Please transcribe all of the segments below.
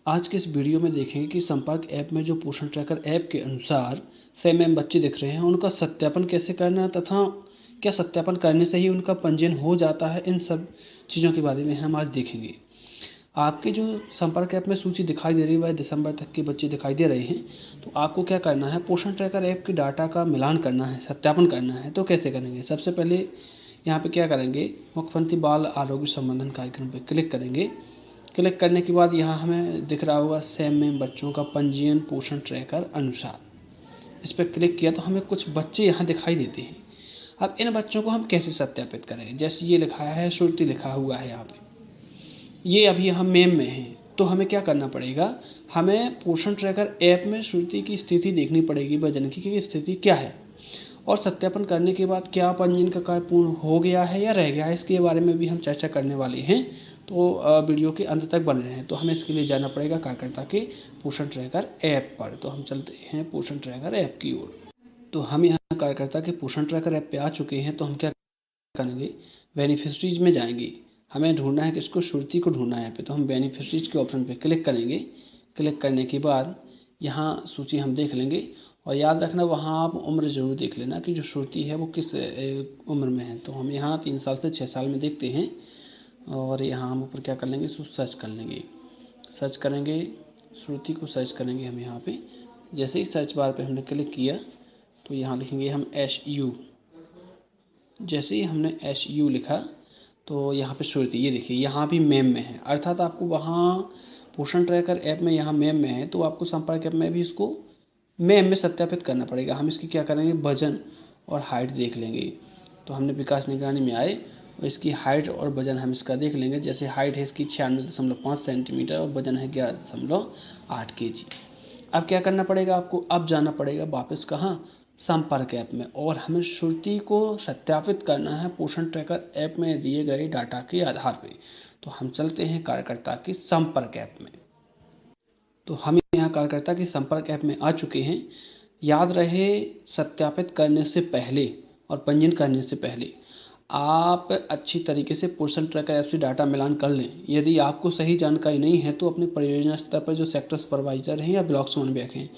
आज के इस वीडियो में देखेंगे कि संपर्क ऐप में जो पोषण ट्रैकर ऐप के अनुसार सेम एम बच्चे दिख रहे हैं, उनका सत्यापन कैसे करना है तथा क्या सत्यापन करने से ही उनका पंजीयन हो जाता है। इन सब चीज़ों के बारे में हम आज देखेंगे। आपके जो संपर्क ऐप में सूची दिखाई दे रही है वह दिसंबर तक के बच्चे दिखाई दे रहे हैं। तो आपको क्या करना है, पोषण ट्रैकर ऐप की डाटा का मिलान करना है, सत्यापन करना है। तो कैसे करेंगे? सबसे पहले यहाँ पे क्या करेंगे, मुख्यमंत्री बाल आरोग्य संवर्धन कार्यक्रम पर क्लिक करेंगे। क्लिक करने के बाद यहाँ हमें दिख रहा होगा सेम में बच्चों का पंजीयन पोषण ट्रैकर अनुसार। इस पर क्लिक किया तो हमें कुछ बच्चे यहाँ दिखाई देते हैं। अब इन बच्चों को हम कैसे सत्यापित करें? जैसे ये लिखा है श्रुति लिखा हुआ है यहाँ पे, ये अभी हम मेम में हैं। तो हमें क्या करना पड़ेगा, हमें पोषण ट्रैकर ऐप में श्रुति की स्थिति देखनी पड़ेगी, वजन की स्थिति क्या है, और सत्यापन करने के बाद क्या पंजीयन का कार्य पूर्ण हो गया है या रह गया है, इसके बारे में भी हम चर्चा करने वाले हैं। तो वीडियो के अंत तक बने रहें। तो हमें इसके लिए जाना पड़ेगा कार्यकर्ता के पोषण ट्रैकर ऐप पर। तो हम चलते हैं पोषण ट्रैकर ऐप की ओर। तो हम यहाँ कार्यकर्ता के पोषण ट्रैकर ऐप पे आ चुके हैं। तो हम क्या करेंगे, बेनिफिशरीज में जाएंगे। हमें ढूंढना है किसको, श्रुति को ढूंढना है यहाँ पे। तो हम बेनिफिशरीज के ऑप्शन पे क्लिक करेंगे। क्लिक करने के बाद यहाँ सूची हम देख लेंगे, और याद रखना वहाँ आप उम्र ज़रूर देख लेना कि जो श्रुति है वो किस उम्र में है। तो हम यहाँ 3 साल से 6 साल में देखते हैं, और यहाँ हम ऊपर क्या कर लेंगे, सर्च कर लेंगे। सर्च करेंगे, श्रुति को सर्च करेंगे हम यहाँ पे। जैसे ही सर्च बार पे हमने क्लिक किया तो यहाँ लिखेंगे हम SU। जैसे ही हमने SU लिखा तो यहाँ पे श्रुति, ये देखिए यहाँ भी मेम में है। अर्थात आपको वहाँ पोषण ट्रैकर ऐप में यहाँ मेम में है, तो आपको संपर्क ऐप में भी इसको मेम में सत्यापित करना पड़ेगा। हम इसकी क्या करेंगे, वजन और हाइट देख लेंगे। तो हमने विकास निगरानी में आए और इसकी हाइट और वजन हम इसका देख लेंगे। जैसे हाइट है इसकी 96.5 सेंटीमीटर और वजन है 11.8 kg। अब क्या करना पड़ेगा आपको, अब जाना पड़ेगा वापस कहाँ, संपर्क ऐप में, और हमें श्रुति को सत्यापित करना है पोषण ट्रैकर ऐप में दिए गए डाटा के आधार पर। तो हम चलते हैं कार्यकर्ता की संपर्क ऐप में। तो हम यहाँ कार्यकर्ता की संपर्क ऐप में आ चुके हैं। याद रहे, सत्यापित करने से पहले और पंजीयन करने से पहले आप अच्छी तरीके से पोषण ट्रैकर ऐप से डाटा मिलान कर लें। यदि आपको सही जानकारी नहीं है तो अपने परियोजना स्तर पर जो सेक्टर सुपरवाइजर हैं या ब्लॉक समन्वयक हैं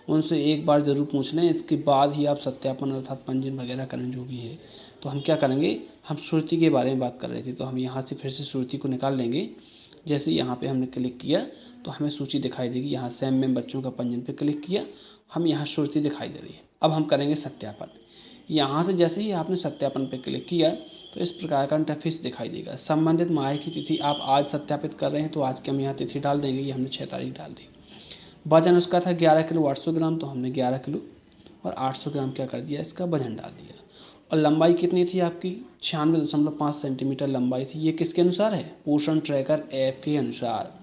उनसे एक बार ज़रूर पूछ लें। इसके बाद ही आप सत्यापन अर्थात पंजीयन वगैरह करें जो भी है। तो हम क्या करेंगे, हम श्रुति के बारे में बात कर रहे थे, तो हम यहाँ से फिर से श्रुति को निकाल लेंगे। जैसे यहाँ पे हमने क्लिक किया तो हमें सूची दिखाई देगी। यहाँ सेम में बच्चों का पंजीयन पे क्लिक किया, हम यहाँ श्रुति दिखाई दे रही है। अब हम करेंगे सत्यापन। यहाँ से जैसे ही आपने सत्यापन पे क्लिक किया तो इस प्रकार का इंटरफेस दिखाई देगा। संबंधित माह की तिथि आप आज सत्यापित कर रहे हैं तो आज की हम यहाँ तिथि डाल देंगे। ये हमने 6 तारीख डाल दी। वजन उसका था 11 किलो 800 ग्राम, तो हमने 11 किलो और 800 ग्राम क्या कर दिया, इसका वजन डाल दिया। और लंबाई कितनी थी आपकी, 96.5 सेंटीमीटर लंबाई थी। ये किसके अनुसार है, पोषण ट्रैकर ऐप के अनुसार।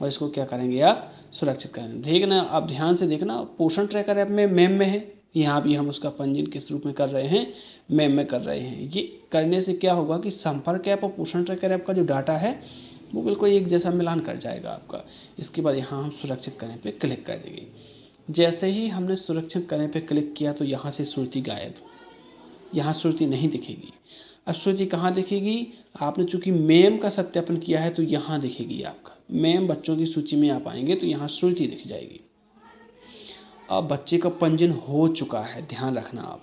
और इसको क्या करेंगे, आप सुरक्षित करेंगे। देखना, आप ध्यान से देखना, पोषण ट्रैकर ऐप में मेम में है। यहाँ भी हम उसका पंजीयन किस रूप में कर रहे हैं, मेम में कर रहे हैं। ये करने से क्या होगा कि संपर्क ऐप और पोषण ट्रैकर ऐप का जो डाटा है वो बिल्कुल एक जैसा मिलान कर जाएगा आपका। इसके बाद यहाँ हम सुरक्षित करने पे क्लिक कर देंगे। जैसे ही हमने सुरक्षित करने पे क्लिक किया तो यहाँ से श्रुति गायब, यहाँ श्रुति नहीं दिखेगी। अब श्रुति कहाँ दिखेगी, आपने चूंकि मेम का सत्यापन किया है तो यहाँ दिखेगी। आपका मेम बच्चों की सूची में आप आएंगे तो यहाँ श्रुति दिख जाएगी। अब बच्चे का पंजीयन हो चुका है, ध्यान रखना आप।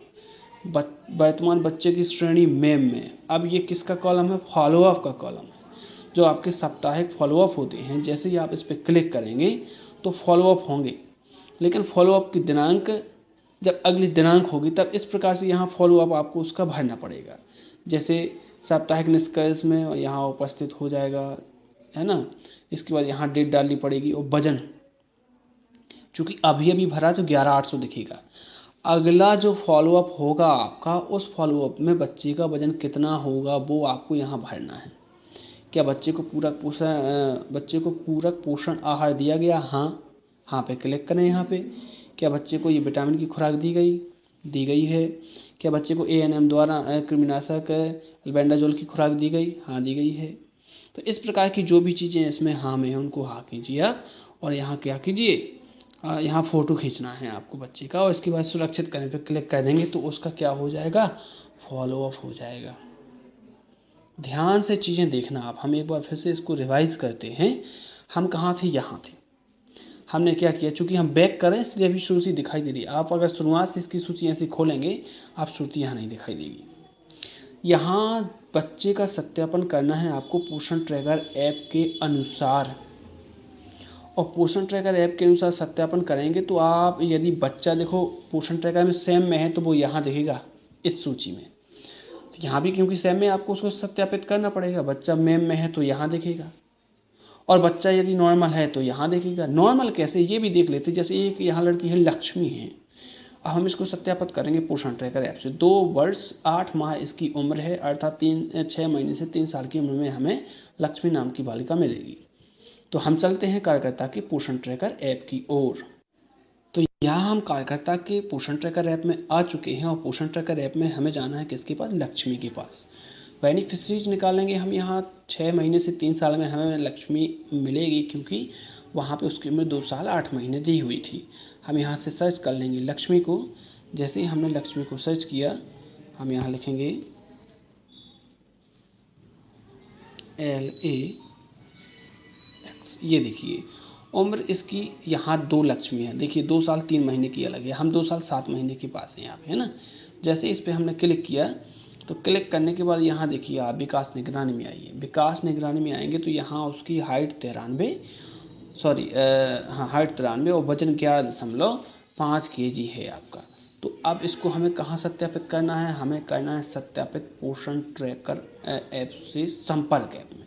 वर्तमान बच्चे की श्रेणी मेम में। अब ये किसका कॉलम है, फॉलोअप का कॉलम है, जो आपके साप्ताहिक फॉलोअप होते हैं। जैसे ही आप इस पर क्लिक करेंगे तो फॉलोअप होंगे, लेकिन फॉलोअप की दिनांक जब अगली दिनांक होगी तब इस प्रकार से यहाँ फॉलोअप आपको उसका भरना पड़ेगा। जैसे साप्ताहिक निष्कर्ष में यहाँ उपस्थित हो जाएगा, है ना। इसके बाद यहाँ डेट डालनी पड़ेगी और वजन, चूँकि अभी भरा तो 11,800 दिखेगा। अगला जो फॉलोअप होगा आपका, उस फॉलोअप में बच्चे का वजन कितना होगा वो आपको यहाँ भरना है। क्या बच्चे को पूरक पोषण आहार दिया गया, हाँ पे क्लिक करें यहाँ पे। क्या बच्चे को ये विटामिन की खुराक दी गई है। क्या बच्चे को ANM द्वारा कृमिनाशक अल्बेंडाजोल की खुराक दी गई, हाँ दी गई है। तो इस प्रकार की जो भी चीज़ें इसमें हाँ में है उनको हाँ कीजिए आप, और यहाँ क्या कीजिए, यहाँ फ़ोटो खींचना है आपको बच्चे का, और इसके बाद सुरक्षित करने पे क्लिक कर देंगे तो उसका क्या हो जाएगा, फॉलोअप हो जाएगा। ध्यान से चीज़ें देखना आप। हम एक बार फिर से इसको रिवाइज करते हैं। हम कहाँ थे, यहाँ थे। हमने क्या किया, चूंकि हम बैक करें इसलिए अभी सूची दिखाई दे रही है। आप अगर शुरुआत से इसकी सूची ऐसी खोलेंगे आप सूची यहाँ नहीं दिखाई देगी। यहाँ बच्चे का सत्यापन करना है आपको पोषण ट्रैकर ऐप के अनुसार, और पोषण ट्रैकर ऐप के अनुसार सत्यापन करेंगे तो आप यदि बच्चा देखो पोषण ट्रैकर में सेम में है तो वो यहाँ दिखेगा इस सूची में। तो यहाँ भी क्योंकि सेम में आपको उसको सत्यापित करना पड़ेगा। बच्चा मेम में है तो यहाँ दिखेगा, और बच्चा यदि नॉर्मल है तो यहाँ देखेगा। नॉर्मल कैसे ये भी देख लेते, जैसे एक यहाँ लड़की है लक्ष्मी है, अब हम इसको सत्यापित करेंगे पोषण ट्रैकर ऐप से। 2 वर्ष 8 माह इसकी उम्र है, अर्थात 6 महीने से 3 साल की उम्र में हमें लक्ष्मी नाम की बालिका मिलेगी। तो हम चलते हैं कार्यकर्ता के पोषण ट्रैकर ऐप की ओर। तो यहाँ हम कार्यकर्ता के पोषण ट्रैकर ऐप में आ चुके हैं, और पोषण ट्रैकर ऐप में हमें जाना है किसके पास, लक्ष्मी के पास। बेनिफिशरीज निकालेंगे हम यहाँ 6 महीने से 3 साल में हमें लक्ष्मी मिलेगी, क्योंकि वहाँ पे उसकी उम्र 2 साल 8 महीने दी हुई थी। हम यहाँ से सर्च कर लेंगे लक्ष्मी को। जैसे ही हमने लक्ष्मी को सर्च किया हम यहाँ लिखेंगे LAX। ये देखिए उम्र इसकी यहाँ 2 लक्ष्मी है, देखिए 2 साल 3 महीने की अलग है, हम 2 साल 7 महीने के पास हैं यहाँ पे, है ना। जैसे इस पर हमने क्लिक किया तो क्लिक करने के बाद यहाँ देखिए आप विकास निगरानी में आइए। विकास निगरानी में आएंगे तो यहाँ उसकी हाइट 93 और वजन 11.5 kg है आपका। तो अब इसको हमें कहाँ सत्यापित करना है, हमें करना है सत्यापित पोषण ट्रैकर ऐप से संपर्क ऐप में।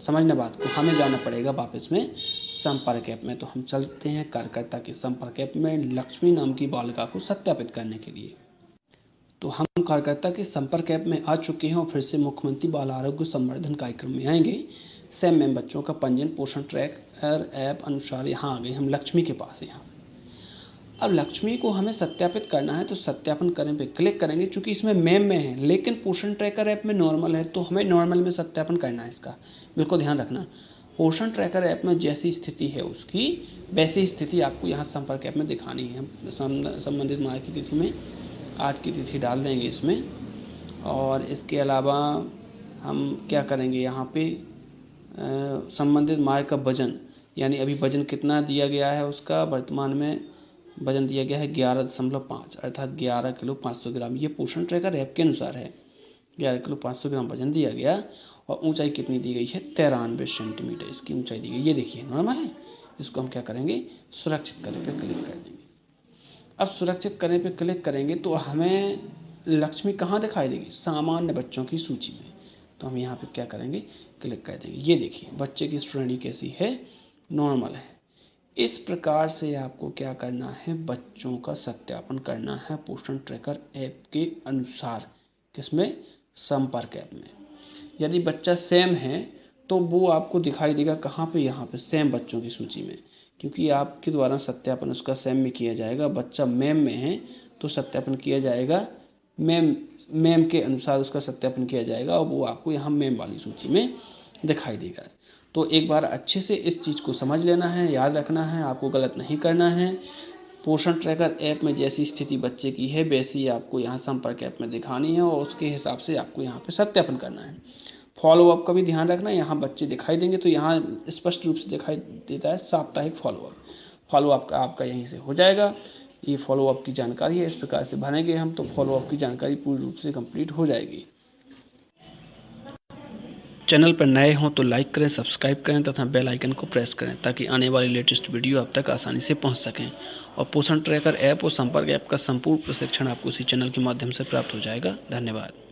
समझना बात को, हमें जाना पड़ेगा वापस में संपर्क ऐप में। तो हम चलते हैं कार्यकर्ता के संपर्क ऐप में लक्ष्मी नाम की बालिका को सत्यापित करने के लिए। तो हम कार्यकर्ता के संपर्क ऐप में आ चुके हैं, और फिर से मुख्यमंत्री बाल आरोग्य संवर्धन कार्यक्रम में आएंगे। सेम में बच्चों का पंजीयन पोषण ट्रैकर ऐप अनुसार यहाँ आ गए, हम लक्ष्मी के पास हैं यहाँ। अब लक्ष्मी को हमें सत्यापित करना है, तो सत्यापन करने पे क्लिक करेंगे। चूंकि इसमें मेम में है लेकिन पोषण ट्रैकर ऐप में नॉर्मल है, तो हमें नॉर्मल में सत्यापन करना है इसका, बिल्कुल ध्यान रखना। पोषण ट्रैकर ऐप में जैसी स्थिति है उसकी वैसी स्थिति आपको यहाँ संपर्क ऐप में दिखानी है। संबंधित माह की तिथि में आज की तिथि डाल देंगे इसमें, और इसके अलावा हम क्या करेंगे यहाँ पे संबंधित माह का वजन, यानी अभी वजन कितना दिया गया है उसका, वर्तमान में वजन दिया गया है 11.5 अर्थात 11 किलो 500 ग्राम। ये पोषण ट्रैकर ऐप के अनुसार है, 11 किलो 500 ग्राम वजन दिया गया। और ऊंचाई कितनी दी गई है, 93 सेंटीमीटर इसकी ऊंचाई दी गई। ये देखिए नॉर्मल है। इसको हम क्या करेंगे, सुरक्षित करने पर क्लिक कर देंगे। अब सुरक्षित करने पर क्लिक करेंगे तो हमें लक्ष्मी कहाँ दिखाई देगी, सामान्य बच्चों की सूची में। तो हम यहाँ पे क्या करेंगे, क्लिक कर देंगे। ये देखिए बच्चे की श्रेणी कैसी है, नॉर्मल है। इस प्रकार से आपको क्या करना है, बच्चों का सत्यापन करना है पोषण ट्रैकर ऐप के अनुसार। किसमें, संपर्क ऐप में। यदि बच्चा सेम है तो वो आपको दिखाई देगा कहाँ पे, यहाँ पे सेम बच्चों की सूची में, क्योंकि आपके द्वारा सत्यापन उसका सेम में किया जाएगा। बच्चा मेम में है तो सत्यापन किया जाएगा मेम के अनुसार, उसका सत्यापन किया जाएगा और वो आपको यहाँ मेम वाली सूची में दिखाई देगा। तो एक बार अच्छे से इस चीज़ को समझ लेना है, याद रखना है, आपको गलत नहीं करना है। पोषण ट्रैकर ऐप में जैसी स्थिति बच्चे की है वैसी आपको यहाँ संपर्क ऐप में दिखानी है, और उसके हिसाब से आपको यहाँ पे सत्यापन करना है। फॉलोअप का भी ध्यान रखना, यहाँ बच्चे दिखाई देंगे तो यहाँ स्पष्ट रूप से दिखाई देता है साप्ताहिक फॉलोअप का आपका यहीं से हो जाएगा। ये फॉलोअप की जानकारी है, इस प्रकार से भरेंगे हम तो फॉलोअप की जानकारी पूरी रूप से कंप्लीट हो जाएगी। चैनल पर नए हों तो लाइक करें, सब्सक्राइब करें तथा बेल आइकन को प्रेस करें ताकि आने वाली लेटेस्ट वीडियो आप तक आसानी से पहुंच सकें। और पोषण ट्रैकर ऐप और संपर्क ऐप का संपूर्ण प्रशिक्षण आपको इसी चैनल के माध्यम से प्राप्त हो जाएगा। धन्यवाद।